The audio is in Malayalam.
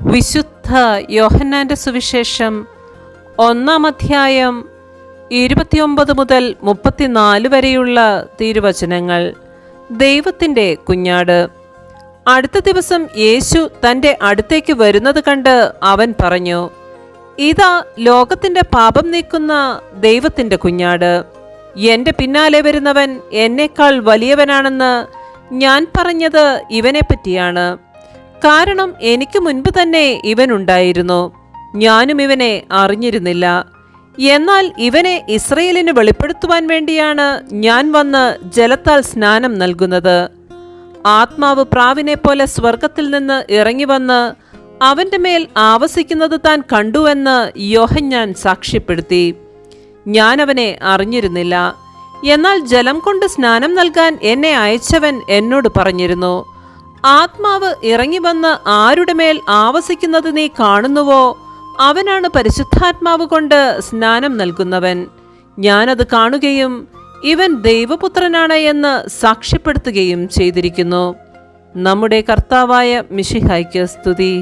വിശുദ്ധ യോഹന്നാന്റെ സുവിശേഷം 1-ാം അധ്യായം 29 മുതൽ 34 വരെയുള്ള തിരുവചനങ്ങൾ. ദൈവത്തിൻ്റെ കുഞ്ഞാട്. അടുത്ത ദിവസം യേശു തൻ്റെ അടുത്തേക്ക് വരുന്നത് കണ്ട് അവൻ പറഞ്ഞു, ഇതാ ലോകത്തിൻ്റെ പാപം നീക്കുന്ന ദൈവത്തിൻ്റെ കുഞ്ഞാട്. എൻ്റെ പിന്നാലെ വരുന്നവൻ എന്നേക്കാൾ വലിയവനാണെന്ന് ഞാൻ പറഞ്ഞത് ഇവനെപ്പറ്റിയാണ്. കാരണം എനിക്ക് മുൻപ് തന്നെ ഇവനുണ്ടായിരുന്നു, ഞാനും ഇവനെ അറിഞ്ഞിരുന്നില്ല. എന്നാൽ ഇവനെ ഇസ്രയേലിന് വെളിപ്പെടുത്തുവാൻ വേണ്ടിയാണ് ഞാൻ വന്ന് ജലത്താൽ സ്നാനം നൽകുന്നത്. ആത്മാവ് പ്രാവിനെ പോലെ സ്വർഗത്തിൽ നിന്ന് ഇറങ്ങി വന്ന് അവൻ്റെ മേൽ ആവസിക്കുന്നത് താൻ കണ്ടുവെന്ന് യോഹന്നാൻ സാക്ഷ്യപ്പെടുത്തി. ഞാൻ അവനെ അറിഞ്ഞിരുന്നില്ല. എന്നാൽ ജലം കൊണ്ട് സ്നാനം നൽകാൻ എന്നെ അയച്ചവൻ എന്നോട് പറഞ്ഞിരുന്നു, ആത്മാവ് ഇറങ്ങി വന്ന് ആരുടെ മേൽ ആവസിക്കുന്നത് നീ കാണുന്നുവോ, അവനാണ് പരിശുദ്ധാത്മാവ് കൊണ്ട് സ്നാനം നൽകുന്നവൻ. ഞാനത് കാണുകയും ഇവൻ ദൈവപുത്രനാണ് എന്ന് സാക്ഷ്യപ്പെടുത്തുകയും ചെയ്തിരിക്കുന്നു. നമ്മുടെ കർത്താവായ മിശിഹായ്ക്ക് സ്തുതി.